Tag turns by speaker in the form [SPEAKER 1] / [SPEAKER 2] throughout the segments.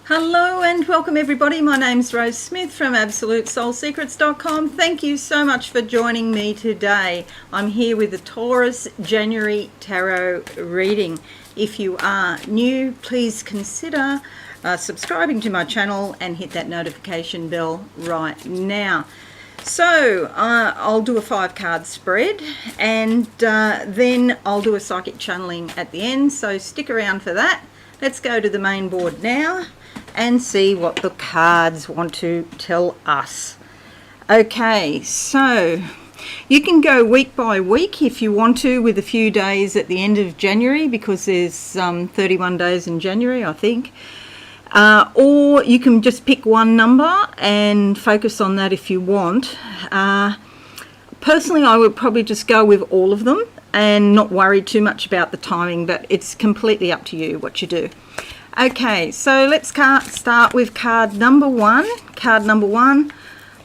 [SPEAKER 1] Hello and welcome everybody. My name's Rose Smith from AbsoluteSoulSecrets.com. Thank you so much for joining me today. I'm here with the Taurus January Tarot reading. If you are new, please consider subscribing to my channel and hit that notification bell right now. So I'll do a 5-card spread and then I'll do a psychic channeling at the end, so stick around for that. Let's go to the main board now and see what the cards want to tell us. Okay, so you can go week by week if you want to, with a few days at the end of January, because there's 31 days in January, I think. Or you can just pick one number and focus on that if you want. Personally, I would probably just go with all of them and not worry too much about the timing, but it's completely up to you what you do. Okay, so let's start with card number one. Card number one,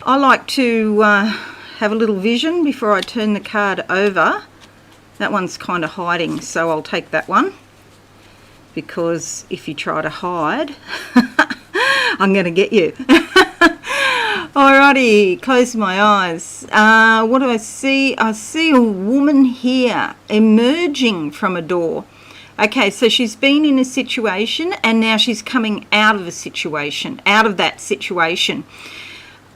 [SPEAKER 1] I like to have a little vision before I turn the card over. That one's kind of hiding, so I'll take that one, because if you try to hide, I'm going to get you. Alrighty, close my eyes. What do I see? I see a woman here emerging from a door. Okay, so she's been in a situation and now she's coming out of a situation, out of that situation.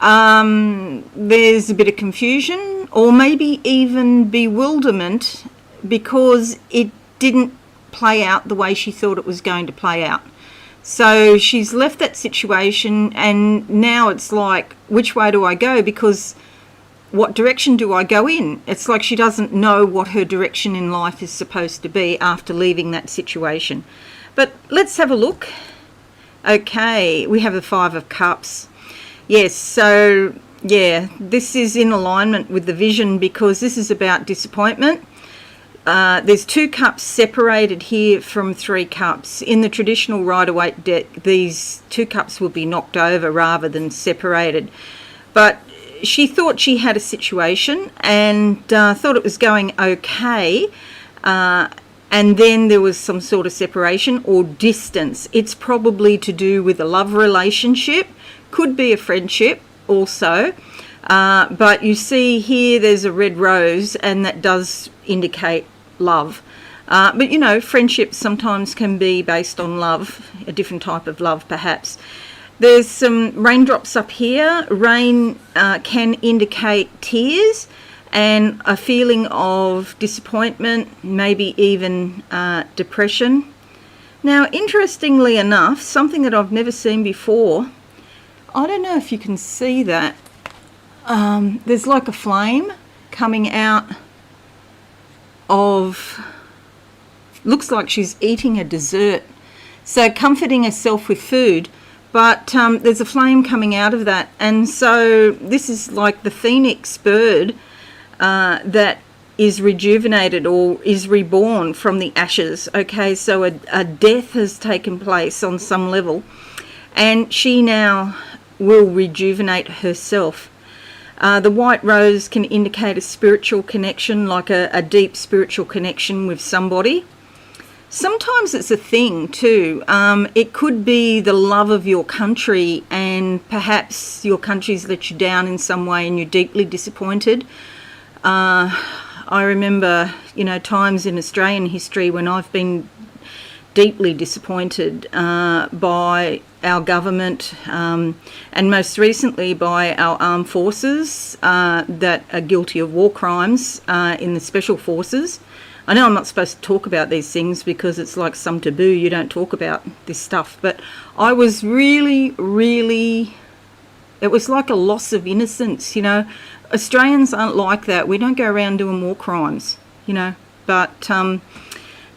[SPEAKER 1] There's a bit of confusion or maybe even bewilderment because it didn't play out the way she thought it was going to play out. So she's left that situation and now it's like, which way do I go? Because what direction do I go in? It's like she doesn't know what her direction in life is supposed to be after leaving that situation. But let's have a look. Okay, we have the 5 of Cups. Yes, so yeah, this is in alignment with the vision because this is about disappointment. There's 2 cups separated here from 3 cups. In the traditional Rider-Waite deck, these 2 cups will be knocked over rather than separated. But she thought she had a situation and thought it was going okay, and then there was some sort of separation or distance. It's probably to do with a love relationship, could be a friendship also, but you see here there's a red rose and that does indicate love. But you know, friendships sometimes can be based on love, a different type of love perhaps. There's some raindrops up here. Rain can indicate tears and a feeling of disappointment, maybe even depression. Now, interestingly enough, something that I've never seen before, I don't know if you can see that. There's like a flame coming out of, looks like she's eating a dessert. So comforting herself with food. But there's a flame coming out of that, and so this is like the phoenix bird that is rejuvenated or is reborn from the ashes. Okay, so a death has taken place on some level, and she now will rejuvenate herself. The white rose can indicate a spiritual connection, like a deep spiritual connection with somebody. Sometimes it's a thing too. It could be the love of your country and perhaps your country's let you down in some way and you're deeply disappointed. I remember, you know, times in Australian history when I've been deeply disappointed by our government and most recently by our armed forces that are guilty of war crimes in the special forces. I know I'm not supposed to talk about these things because it's like some taboo, you don't talk about this stuff, but I was really, it was like a loss of innocence, you know. Australians aren't like that. We don't go around doing war crimes, you know, but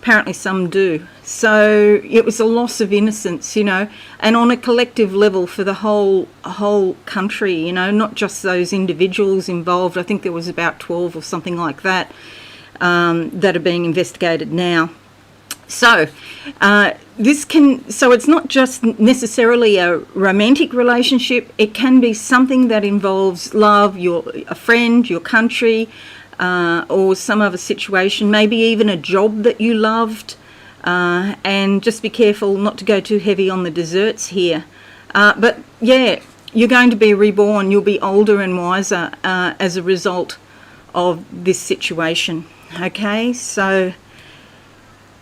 [SPEAKER 1] apparently some do. So it was a loss of innocence, you know, and on a collective level for the whole country, you know, not just those individuals involved. I think there was about 12 or something like that. That are being investigated now. So so it's not just necessarily a romantic relationship. It can be something that involves love, a friend, your country, or some other situation, maybe even a job that you loved. and just be careful not to go too heavy on the desserts here. But yeah, you're going to be reborn. You'll be older and wiser as a result of this situation. Okay, so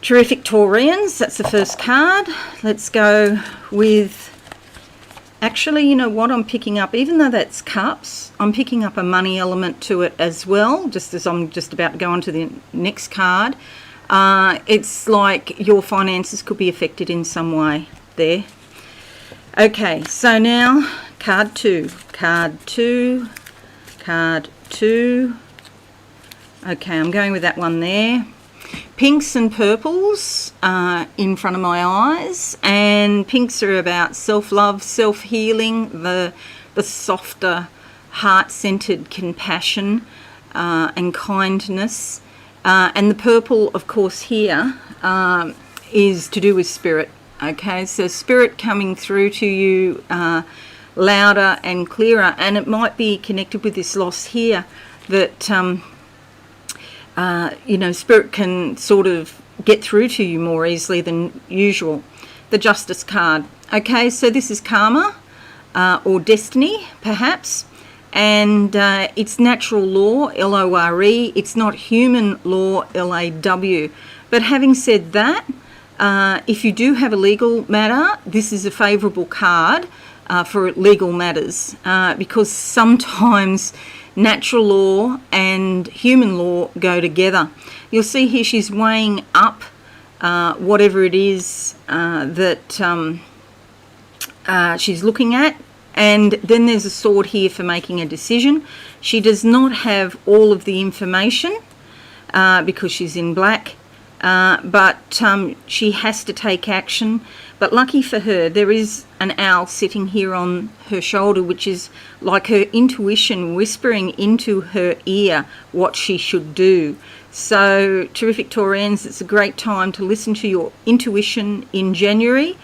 [SPEAKER 1] terrific Taurians, that's the first card. Let's go with, actually, you know what I'm picking up, even though that's cups, I'm picking up a money element to it as well, just as I'm just about to go on to the next card. It's like your finances could be affected in some way there. Okay, so now card two. Okay, I'm going with that one there. Pinks and purples in front of my eyes, and pinks are about self-love, self-healing, the softer, heart-centered compassion and kindness. And the purple, of course, here is to do with spirit. Okay, so spirit coming through to you louder and clearer, and it might be connected with this loss here that you know, spirit can sort of get through to you more easily than usual. The Justice card. Okay, so this is karma or destiny, perhaps, and it's natural law, L-O-R-E. It's not human law, L-A-W. But having said that, if you do have a legal matter, this is a favourable card for legal matters, because sometimes natural law and human law go together. You'll see here she's weighing up whatever it is that she's looking at, and then there's a sword here for making a decision. She does not have all of the information because she's in black, but she has to take action. But lucky for her, there is an owl sitting here on her shoulder, which is like her intuition whispering into her ear what she should do. So, terrific Taurians, it's a great time to listen to your intuition in January,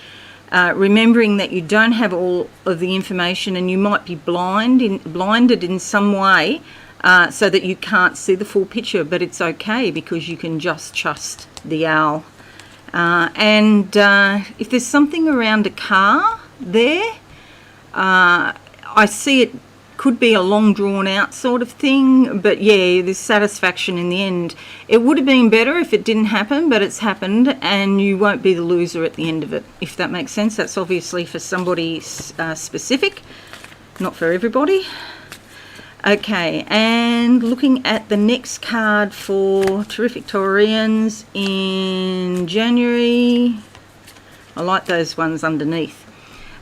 [SPEAKER 1] remembering that you don't have all of the information and you might be blinded in some way so that you can't see the full picture, but it's okay because you can just trust the owl. And if there's something around a car there, I see it could be a long drawn out sort of thing, but yeah, there's satisfaction in the end. It would have been better if it didn't happen, but it's happened, and you won't be the loser at the end of it, if that makes sense. That's obviously for somebody specific, not for everybody. Okay, and looking at the next card for terrific Taurians in January. I like those ones underneath.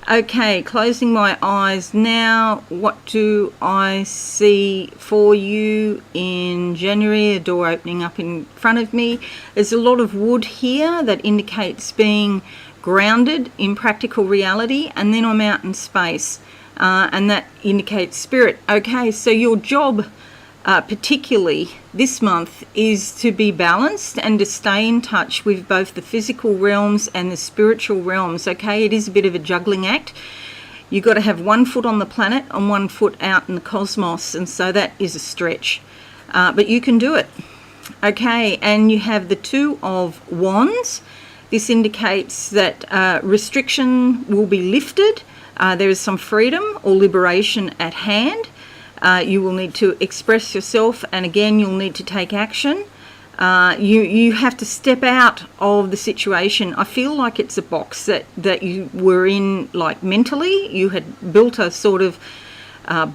[SPEAKER 1] Okay, closing my eyes now. What do I see for you in January? A door opening up in front of me. There's a lot of wood here that indicates being grounded in practical reality, and then I'm out in space. And that indicates spirit. Okay, so your job particularly this month is to be balanced and to stay in touch with both the physical realms and the spiritual realms. Okay, it is a bit of a juggling act. You've got to have 1 foot on the planet and 1 foot out in the cosmos, and so that is a stretch, but you can do it. Okay, and you have the Two of Wands. This indicates that restriction will be lifted. There is some freedom or liberation at hand. You will need to express yourself, and again, you'll need to take action. You have to step out of the situation. I feel like it's a box that you were in, like mentally. You had built a sort of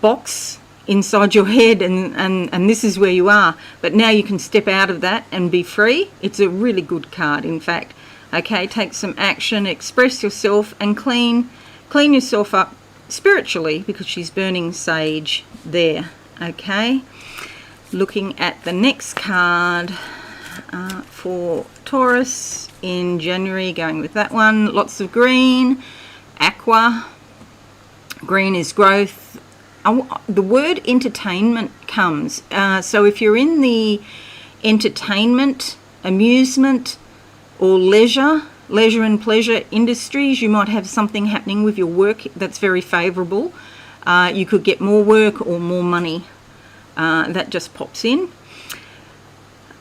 [SPEAKER 1] box inside your head, and this is where you are. But now you can step out of that and be free. It's a really good card, in fact. Okay, take some action, express yourself, and clean yourself up spiritually, because she's burning sage there. Okay, looking at the next card for Taurus in January, going with that one. Lots of green, aqua. Green is growth. The word entertainment comes. So if you're in the entertainment, amusement, or leisure and pleasure industries, you might have something happening with your work that's very favourable. You could get more work or more money. That just pops in.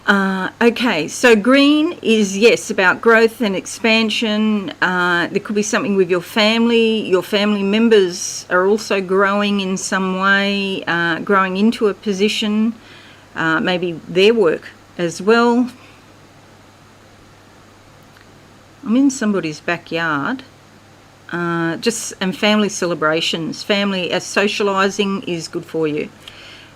[SPEAKER 1] Okay, so green is, yes, about growth and expansion. There could be something with your family. Your family members are also growing in some way, growing into a position, maybe their work as well. I'm in somebody's backyard. And family celebrations. Family socialising is good for you.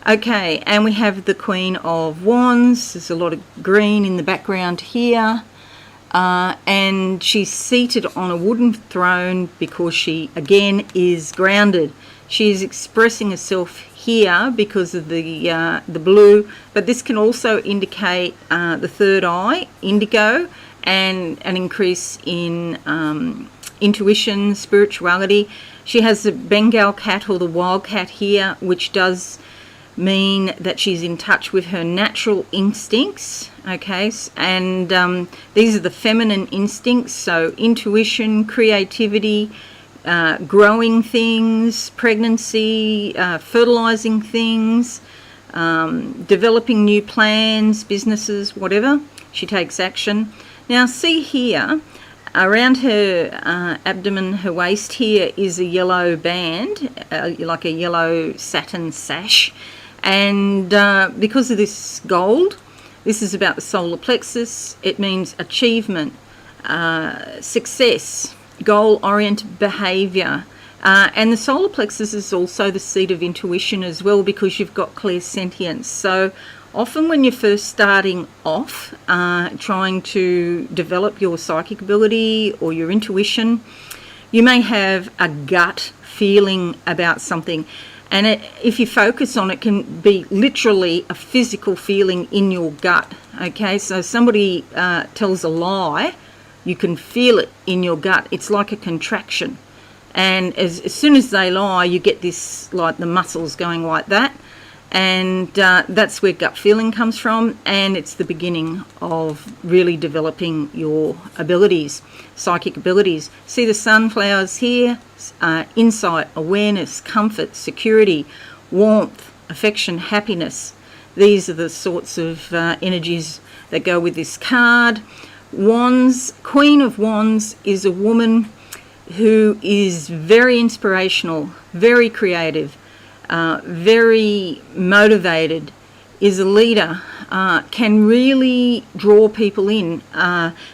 [SPEAKER 1] Okay, and we have the Queen of Wands. There's a lot of green in the background here. And she's seated on a wooden throne because she, again, is grounded. She is expressing herself here because of the blue, but this can also indicate the third eye, indigo, and an increase in intuition, spirituality. She has the Bengal cat or the wild cat here, which does mean that she's in touch with her natural instincts. Okay, and these are the feminine instincts, so intuition, creativity, growing things, pregnancy, fertilizing things, developing new plans, businesses, whatever. She takes action. Now see here, around her abdomen, her waist here is a yellow band, like a yellow satin sash. And because of this gold, this is about the solar plexus. It means achievement, success, goal-oriented behaviour. And the solar plexus is also the seat of intuition as well, because you've got clairsentience. So often when you're first starting off, trying to develop your psychic ability or your intuition, you may have a gut feeling about something. And if you focus on it, can be literally a physical feeling in your gut. Okay, so somebody tells a lie, you can feel it in your gut. It's like a contraction. And as soon as they lie, you get this, like the muscles going like that. And that's where gut feeling comes from. And it's the beginning of really developing your abilities, psychic abilities. See the sunflowers here? Insight, awareness, comfort, security, warmth, affection, happiness. These are the sorts of energies that go with this card. Wands, Queen of Wands is a woman who is very inspirational, very creative, very motivated, is a leader, can really draw people in,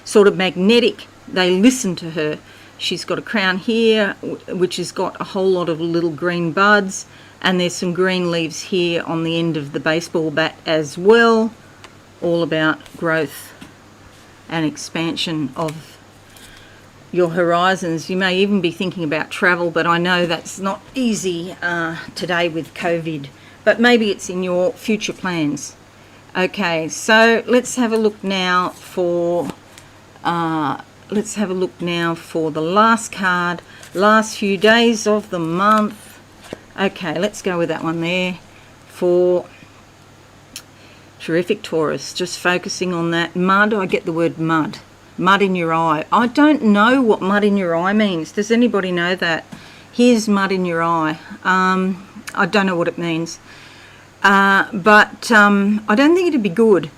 [SPEAKER 1] sort of magnetic. They listen to her. She's got a crown here, which has got a whole lot of little green buds, and there's some green leaves here on the end of the baseball bat as well, all about growth and expansion of your horizons. You may even be thinking about travel, but I know that's not easy today with COVID, but maybe it's in your future plans. Okay, so let's have a look now for the last card, last few days of the month. Okay, let's go with that one there for terrific Taurus. Just focusing on that mud. I get the word mud. Mud in your eye. I don't know what mud in your eye means. Does anybody know that? Here's mud in your eye. I don't know what it means. But I don't think it'd be good.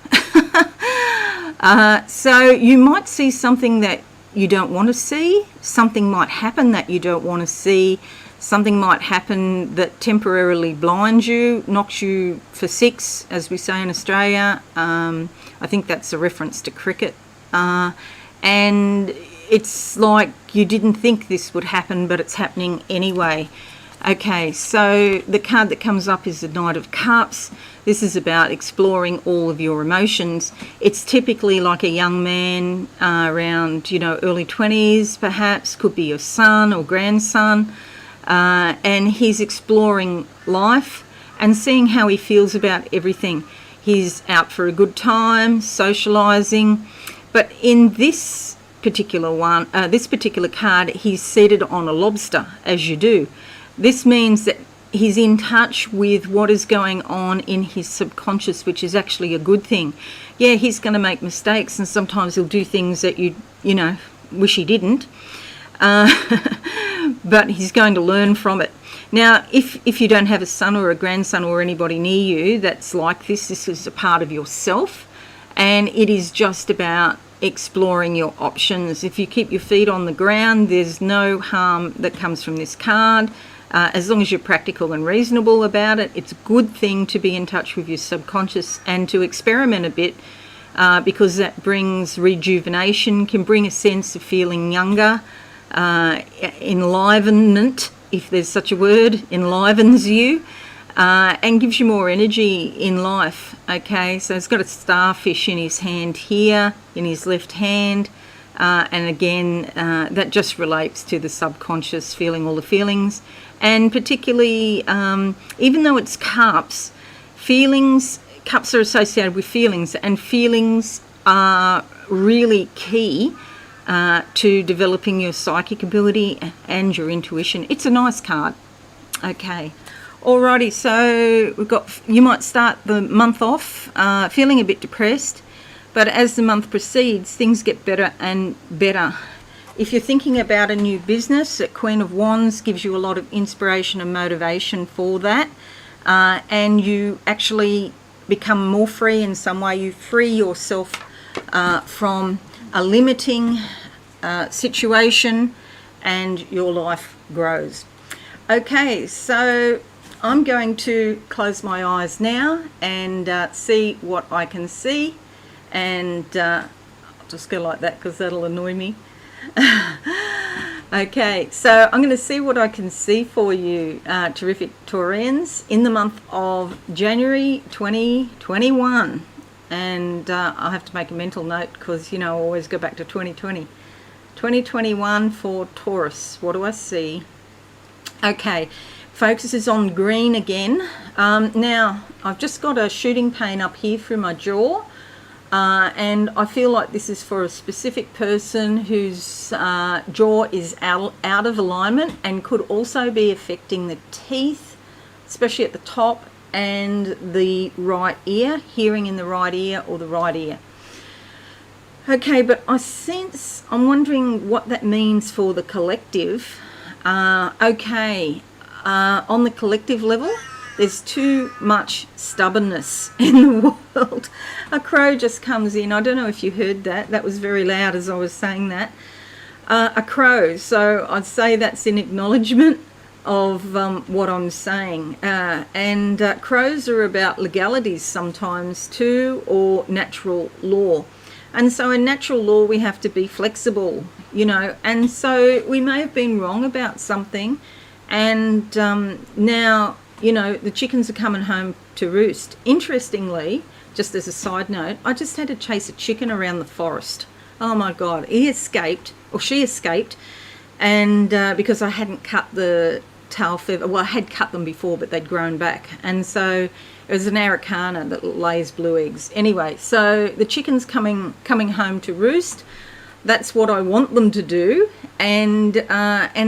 [SPEAKER 1] So you might see something that you don't want to see. Something might happen that you don't want to see. Something might happen that temporarily blinds you, knocks you for six, as we say in Australia. I think that's a reference to cricket. And it's like you didn't think this would happen, but it's happening anyway. Okay, so the card that comes up is the Knight of Cups. This is about exploring all of your emotions. It's typically like a young man around, early 20s perhaps, could be your son or grandson, and he's exploring life and seeing how he feels about everything. He's out for a good time, socialising, but in this particular card, he's seated on a lobster, as you do. This means that he's in touch with what is going on in his subconscious, which is actually a good thing. Yeah, he's going to make mistakes, and sometimes he'll do things that you wish he didn't. But he's going to learn from it. Now, if you don't have a son or a grandson or anybody near you that's like this is a part of yourself, and it is just about exploring your options. If you keep your feet on the ground, there's no harm that comes from this card. As long as you're practical and reasonable about it, it's a good thing to be in touch with your subconscious and to experiment a bit, because that brings rejuvenation, can bring a sense of feeling younger, enlivenment, if there's such a word, enlivens you, and gives you more energy in life. Okay, so he's got a starfish in his hand here, in his left hand, and again, that just relates to the subconscious, feeling all the feelings. And particularly, even though it's cups, cups are associated with feelings, and feelings are really key to developing your psychic ability and your intuition. It's a nice card. Okay. Alrighty, so you might start the month off feeling a bit depressed, but as the month proceeds, things get better and better. If you're thinking about a new business, that Queen of Wands gives you a lot of inspiration and motivation for that, and you actually become more free in some way. You free yourself from a limiting situation, and your life grows. Okay, so I'm going to close my eyes now and see what I can see, and I'll just go like that because that'll annoy me. Okay, so I'm going to see what I can see for you, terrific Taurians, in the month of January 2021. And I'll have to make a mental note because, I always go back to 2020. 2021 for Taurus. What do I see? Okay, focus is on green again. Now, I've just got a shooting pain up here through my jaw. And I feel like this is for a specific person whose jaw is out of alignment, and could also be affecting the teeth, especially at the top, and the right ear, hearing in the right ear or the right ear. Okay, but I'm wondering what that means for the collective. Okay, on the collective level, there's too much stubbornness in the world. A crow just comes in. I don't know if you heard that. That was very loud as I was saying that. A crow. So I'd say that's in acknowledgement of what I'm saying. And crows are about legalities sometimes too, or natural law. And so in natural law, we have to be flexible, And so we may have been wrong about something. And now, the chickens are coming home to roost. Interestingly, just as a side note, I just had to chase a chicken around the forest. Oh my God, he escaped, or she escaped, and because I hadn't cut the tail feather, well, I had cut them before, but they'd grown back. And so it was an Araucana that lays blue eggs. Anyway, so the chicken's coming home to roost. That's what I want them to do. And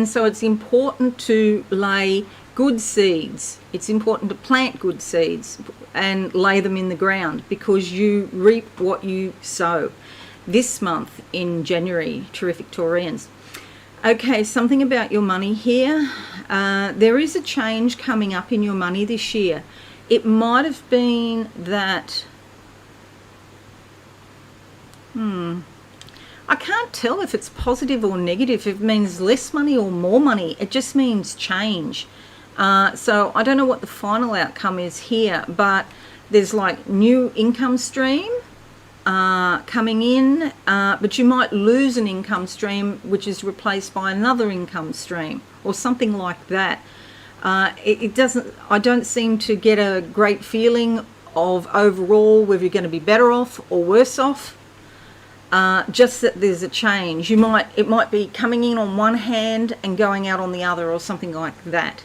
[SPEAKER 1] so it's important to lay good seeds. It's important to plant good seeds and lay them in the ground, because you reap what you sow. This month in January, terrific Taurians. Okay, something about your money here. There is a change coming up in your money this year. It might have been that I can't tell if it's positive or negative. It means less money or more money. It just means change. So I don't know what the final outcome is here, but there's like new income stream coming in, but you might lose an income stream which is replaced by another income stream or something like that. I don't seem to get a great feeling of overall whether you're going to be better off or worse off. Just that there's a change. It might be coming in on one hand and going out on the other, or something like that.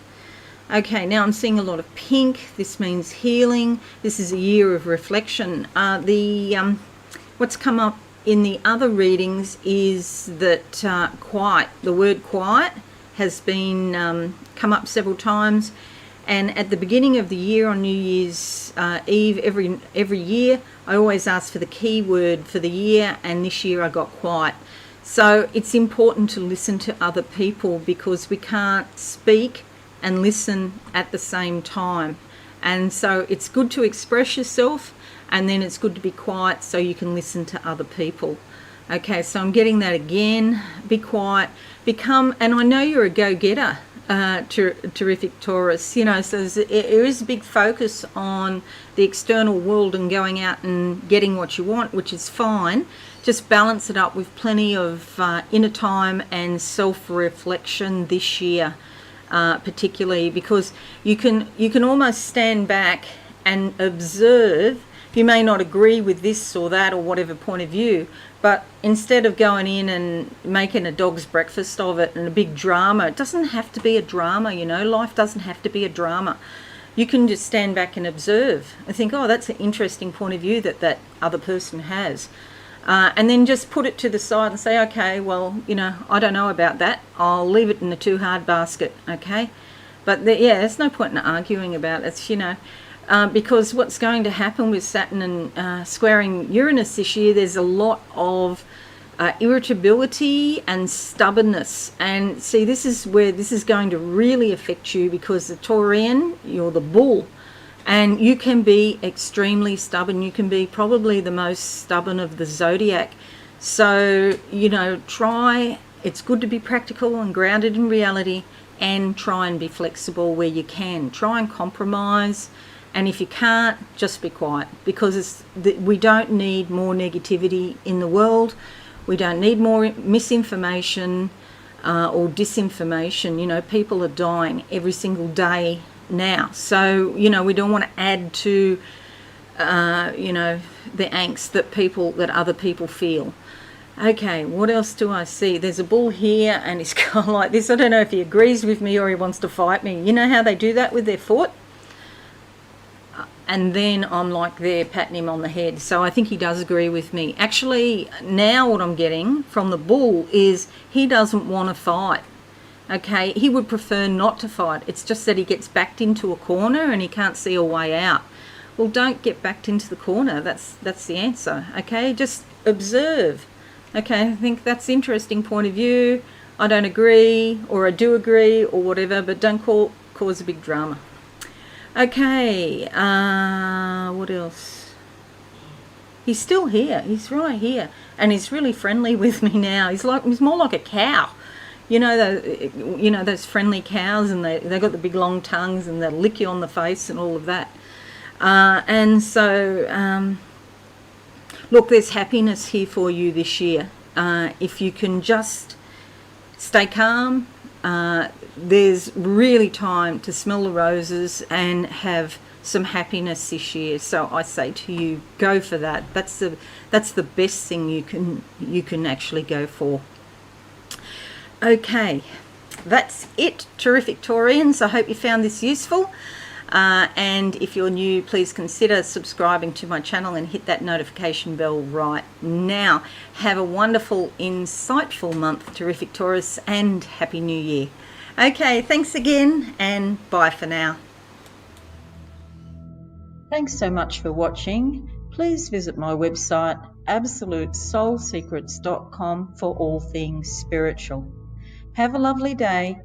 [SPEAKER 1] Okay, now I'm seeing a lot of pink. This means healing. This is a year of reflection. What's come up in the other readings is that the word quiet has been come up several times. And at the beginning of the year, on New Year's Eve, every year, I always ask for the key word for the year, and this year I got quiet. So it's important to listen to other people, because we can't speak and listen at the same time. And so it's good to express yourself, and then it's good to be quiet so you can listen to other people. Okay, so I'm getting that again. Be quiet, and I know you're a go-getter, terrific Taurus, you know, so there is a big focus on the external world and going out and getting what you want, which is fine. Just balance it up with plenty of inner time and self-reflection this year, particularly because you can almost stand back and observe. You may not agree with this or that or whatever point of view, but instead of going in and making a dog's breakfast of it and a big drama, it doesn't have to be a drama, you know, life doesn't have to be a drama. You can just stand back and observe and think, oh, that's an interesting point of view that other person has. And then just put it to the side and say, okay, well, you know, I don't know about that. I'll leave it in the too hard basket, okay? But there's no point in arguing about it, you know. Because what's going to happen with Saturn and squaring Uranus this year, there's a lot of irritability and stubbornness. And see, this is where this is going to really affect you, because the Taurian, you're the bull, and you can be extremely stubborn. You can be probably the most stubborn of the zodiac. So, you know, it's good to be practical and grounded in reality, and try and be flexible where you can. Try and compromise. And if you can't, just be quiet, because we don't need more negativity in the world. We don't need more misinformation or disinformation. You know, people are dying every single day now. So, you know, we don't want to add to, you know, the angst that other people feel. Okay, what else do I see? There's a bull here, and he's kind of like this. I don't know if he agrees with me or he wants to fight me. You know how they do that with their foot? And then I'm like there patting him on the head. So I think he does agree with me. Actually, now what I'm getting from the bull is he doesn't want to fight. Okay, he would prefer not to fight. It's just that he gets backed into a corner and he can't see a way out. Well, don't get backed into the corner. That's the answer. Okay, just observe. Okay, I think that's an interesting point of view. I don't agree, or I do agree, or whatever, but don't cause a big drama. Okay, what else? He's still here. He's right here, and he's really friendly with me now. He's more like a cow. You know those friendly cows, and they got the big long tongues, and they'll lick you on the face and all of that. And so, look, there's happiness here for you this year. If you can just stay calm. There's really time to smell the roses and have some happiness this year. So I say to you, go for that. That's the best thing you can actually go for. Okay, that's it, terrific Taurians. I hope you found this useful. And if you're new, please consider subscribing to my channel and hit that notification bell right now. Have a wonderful, insightful month, terrific Taurus, and Happy New Year. Okay, thanks again, and bye for now. Thanks so much for watching. Please visit my website, absolutesoulsecrets.com, for all things spiritual. Have a lovely day.